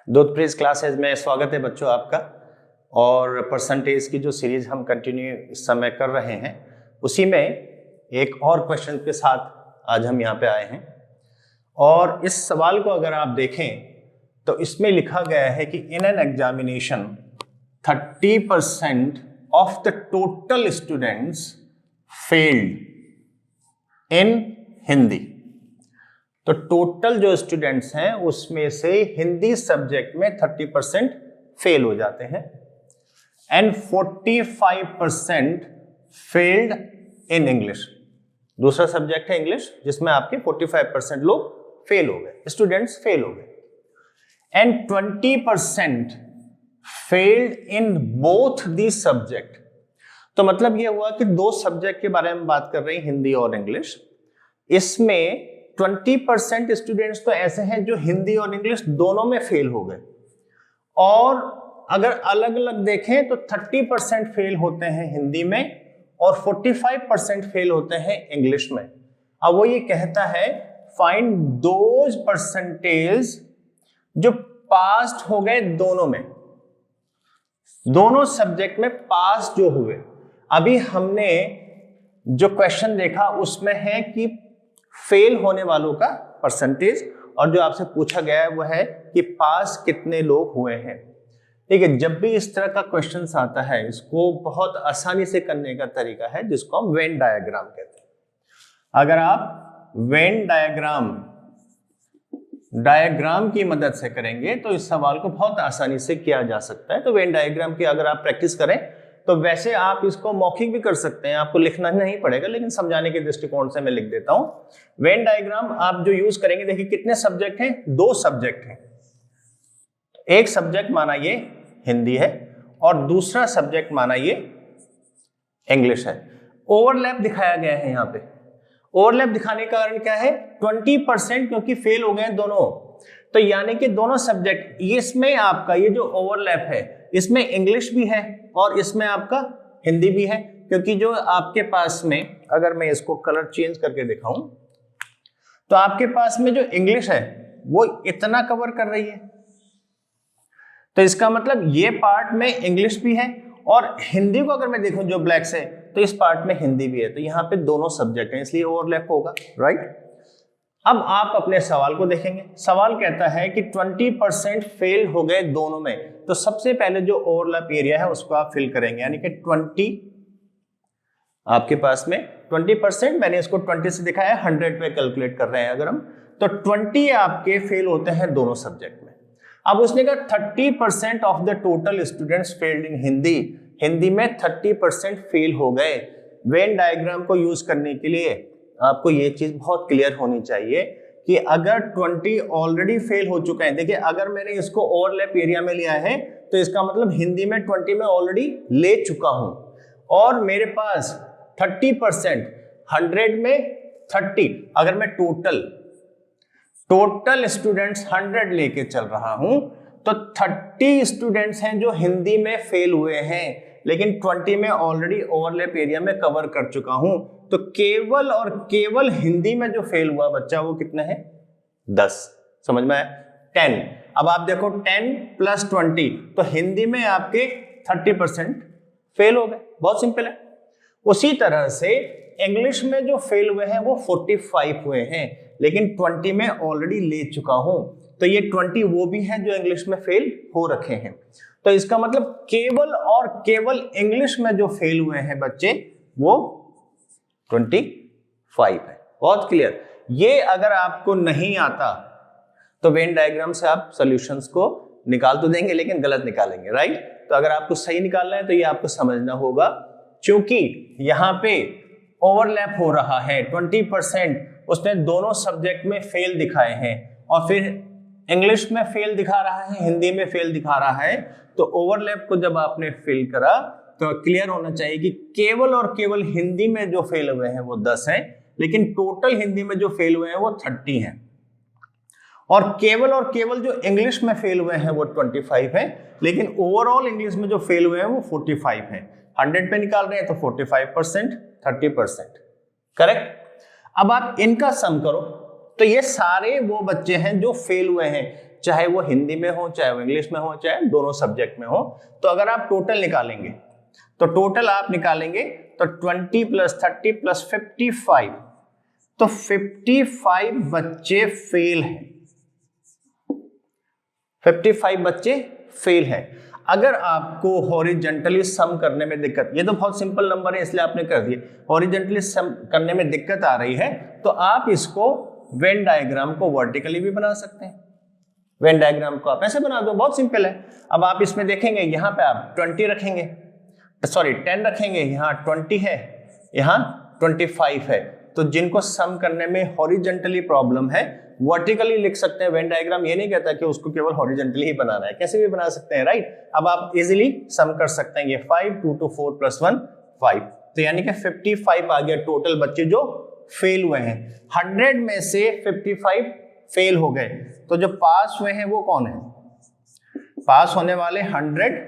दूधप्रीज classes में स्वागत है बच्चों आपका। और परसेंटेज की जो सीरीज हम कंटिन्यू इस समय कर रहे हैं उसी में एक और क्वेश्चन के साथ आज हम यहाँ पे आए हैं। और इस सवाल को अगर आप देखें तो इसमें लिखा गया है कि in an examination 30% of the total students failed in Hindi. तो टोटल जो स्टूडेंट्स हैं उसमें से हिंदी सब्जेक्ट में 30% फेल हो जाते हैं एंड 45% फेल्ड इन इंग्लिश। दूसरा सब्जेक्ट है इंग्लिश जिसमें आपके 45% लोग फेल हो गए, स्टूडेंट्स फेल हो गए and 20% failed in both the subject. तो मतलब यह हुआ कि दो सब्जेक्ट के बारे में बात कर रहे हैं, हिंदी और इंग्लिश। इसमें 20% स्टूडेंट्स तो ऐसे हैं जो हिंदी और इंग्लिश दोनों में फेल हो गए, और अगर अलग अलग देखें तो 30% फेल होते हैं हिंदी में और 45% फेल होते हैं इंग्लिश में। अब वो ये कहता है फाइंड दोज परसेंटेज जो पास हो गए दोनों में, दोनों सब्जेक्ट में पास जो हुए। अभी हमने जो क्वेश्चन देखा उसमें है कि फेल होने वालों का परसेंटेज, और जो आपसे पूछा गया है वो है कि पास कितने लोग हुए हैं। ठीक है, जब भी इस तरह का क्वेश्चन आता है इसको बहुत आसानी से करने का तरीका है जिसको हम वेन डायग्राम कहते हैं। अगर आप वेन डायग्राम की मदद से करेंगे तो इस सवाल को बहुत आसानी से किया जा सकता है। तो वेन डायग्राम की अगर आप प्रैक्टिस करें तो वैसे आप इसको मौखिक भी कर सकते हैं, आपको लिखना नहीं पड़ेगा, लेकिन समझाने के दृष्टिकोण से मैं लिख देता हूं। वेन डायग्राम आप जो यूज करेंगे, देखिए कितने सब्जेक्ट हैं, दो सब्जेक्ट हैं। एक सब्जेक्ट माना ये हिंदी है और दूसरा सब्जेक्ट माना ये इंग्लिश है। ओवरलैप दिखाया गया है यहाँ पे। ओवरलैप दिखाने का कारण क्या है? 20% क्योंकि फेल हो गए दोनों, तो यानी कि दोनों सब्जेक्ट, इसमें आपका ये जो ओवरलैप है इसमें इंग्लिश भी है और इसमें आपका हिंदी भी है, क्योंकि जो आपके पास में, अगर मैं इसको कलर चेंज करके दिखाऊं तो आपके पास में जो इंग्लिश है वो इतना कवर कर रही है, तो इसका मतलब ये पार्ट में इंग्लिश भी है, और हिंदी को अगर मैं देखूं जो ब्लैक से, तो इस पार्ट में हिंदी भी है। तो यहाँ पे दोनों सब्जेक्ट हैं इसलिए ओवरलैप होगा, राइट। अब आप अपने सवाल को देखेंगे। सवाल कहता है कि 20% फेल हो गए दोनों में, तो सबसे पहले जो ओवरलैप एरिया है उसको आप फिल करेंगे, यानी कि 20 आपके पास में 20%, मैंने इसको 20 से दिखाया है, 100 पे कैलकुलेट कर रहे हैं अगर हम, तो 20 आपके फेल होते हैं दोनों सब्जेक्ट में। अब उसने कहा 30% of the total students failed in Hindi, Hindi में 30% फेल हो गए। वेन डायग्राम को यूज करने के लिए आपको ये चीज बहुत क्लियर होनी चाहिए कि अगर 20 ऑलरेडी फेल हो चुके हैं, देखिए अगर मैंने इसको ओवरलैप एरिया में लिया है तो इसका मतलब हिंदी में 20 में ऑलरेडी ले चुका हूं, और मेरे पास 30%, 100 में 30, अगर मैं टोटल स्टूडेंट्स 100 लेके चल रहा हूं तो 30 स्टूडेंट्स हैं जो हिंदी में फेल हुए हैं, लेकिन 20 में ऑलरेडी ओवरलैप एरिया में कवर कर चुका हूं। तो केवल और केवल हिंदी में जो फेल हुआ बच्चा वो कितने हैं? 10। समझ में आया? 10। अब आप देखो 10 + 20, तो हिंदी में आपके 30% फेल हो गए, बहुत सिंपल है। उसी तरह से इंग्लिश में जो फेल हुए हैं वो 45 हुए हैं, लेकिन 20 में ऑलरेडी ले चुका हूं, तो ये 20 वो भी हैं जो इंग्लिश में फेल हो रखे हैं। तो इसका मतलब केवल और केवल इंग्लिश में जो फेल हुए हैं बच्चे वो 25 है। बहुत क्लियर। ये अगर आपको नहीं आता तो वेन डायग्राम से आप सॉल्यूशंस को निकाल तो देंगे लेकिन गलत निकालेंगे, राइट। तो अगर आपको सही निकालना है तो ये आपको समझना होगा, क्योंकि यहां पे ओवरलैप हो रहा है। 20% उसने दोनों सब्जेक्ट में फेल दिखाए हैं, और फिर इंग्लिश में फेल दिखा रहा है, हिंदी में फेल दिखा रहा है। तो ओवरलैप को जब आपने फिल करा तो क्लियर होना चाहिए कि केवल और केवल हिंदी में जो फेल हुए हैं वो 10 हैं, लेकिन टोटल हिंदी में जो फेल हुए हैं वो 30 हैं, और केवल जो इंग्लिश में फेल हुए हैं वो 25 हैं, लेकिन ओवरऑल इंग्लिश में जो फेल हुए हैं वो 45 हैं। 100 पे निकाल रहे हैं तो 45%, 30%, करेक्ट। अब आप इनका सम करो तो ये सारे वो बच्चे हैं जो फेल हुए हैं, चाहे वो हिंदी में हो, चाहे वो इंग्लिश में हो, चाहे दोनों सब्जेक्ट में हो। तो अगर आप टोटल निकालेंगे तो टोटल आप निकालेंगे तो 20 + 30 + 55, तो 55 बच्चे फेल हैं, 55 बच्चे फेल हैं। अगर आपको हॉरिजेंटली सम करने में दिक्कत, ये तो बहुत सिंपल नंबर है इसलिए आपने कर दिए, हॉरिजेंटली सम करने में दिक्कत आ रही है तो आप इसको वेन डायग्राम को वर्टिकली भी बना सकते हैं। वेन डायग्राम को आप ऐसे बना दो, बहुत सिंपल है। अब आप इसमें देखेंगे यहाँ पे आप 20 रखेंगे, सॉरी 10 रखेंगे, यहाँ 20 है, यहाँ 25 है। तो जिनको सम करने में हॉरिजेंटली प्रॉब्लम है वर्टिकली लिख सकते हैं। वेन डायग्राम ये नहीं कहता कि उसको केवल हॉरिजेंटली ही बनाना है, कैसे भी बना सकते हैं, राइट। अब आप इजीली सम कर सकते हैं, ये 5 2 to 4 + 1 5, तो यानी कि 55 आ गया टोटल बच्चे जो फेल हुए हैं। 100 में से 55 फेल हो गए, तो जो पास हुए हैं वो कौन है? पास होने वाले 100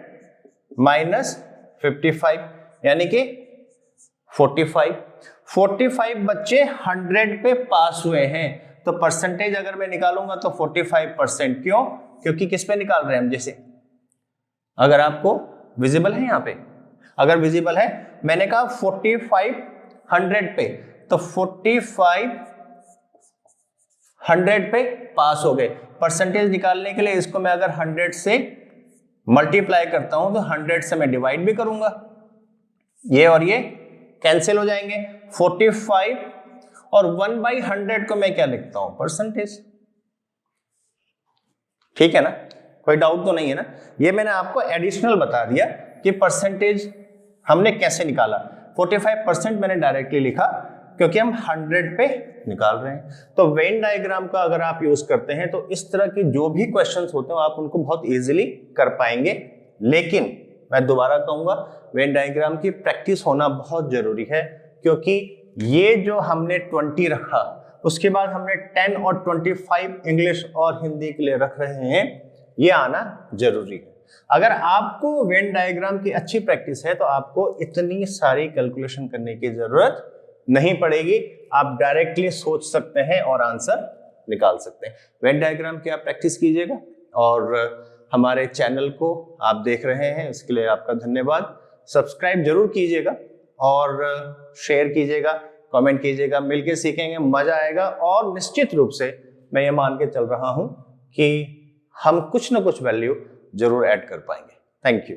- 55 यानी कि 45। 45 बच्चे 100 पे पास हुए हैं, तो परसेंटेज अगर मैं निकालूंगा तो 45%। क्यों? क्योंकि किस पे निकाल रहे हैं हम, जैसे अगर आपको विजिबल है यहाँ पे, अगर विजिबल है, मैंने कहा 45 100 पे, तो 45 100 पे पास हो गए। परसेंटेज निकालने के लिए इसको मैं अगर 100 से मल्टीप्लाई करता हूं तो 100 से मैं डिवाइड भी करूंगा, ये और ये कैंसिल हो जाएंगे। 45 और 1/100 को मैं क्या लिखता हूं? परसेंटेज। ठीक है ना, कोई डाउट तो नहीं है ना? ये मैंने आपको एडिशनल बता दिया कि परसेंटेज हमने कैसे निकाला। 45% मैंने डायरेक्टली लिखा क्योंकि हम 100 पे निकाल रहे हैं। तो वेन डायग्राम का अगर आप यूज करते हैं तो इस तरह की जो भी क्वेश्चंस होते हैं आप उनको बहुत इजीली कर पाएंगे। लेकिन मैं दोबारा कहूंगा, वेन डायग्राम की प्रैक्टिस होना बहुत जरूरी है, क्योंकि ये जो हमने 20 रखा, उसके बाद हमने 10 और 25 इंग्लिश और हिंदी के लिए रख रहे हैं, ये आना जरूरी है। अगर आपको वेन डायग्राम की अच्छी प्रैक्टिस है तो आपको इतनी सारी कैलकुलेशन करने की जरूरत नहीं पड़ेगी, आप डायरेक्टली सोच सकते हैं और आंसर निकाल सकते हैं। वेन डायग्राम की आप प्रैक्टिस कीजिएगा, और हमारे चैनल को आप देख रहे हैं इसके लिए आपका धन्यवाद। सब्सक्राइब जरूर कीजिएगा और शेयर कीजिएगा, कमेंट कीजिएगा, मिलके सीखेंगे, मजा आएगा। और निश्चित रूप से मैं ये मान के चल रहा हूं कि हम कुछ ना कुछ वैल्यू जरूर ऐड कर पाएंगे। Thank you.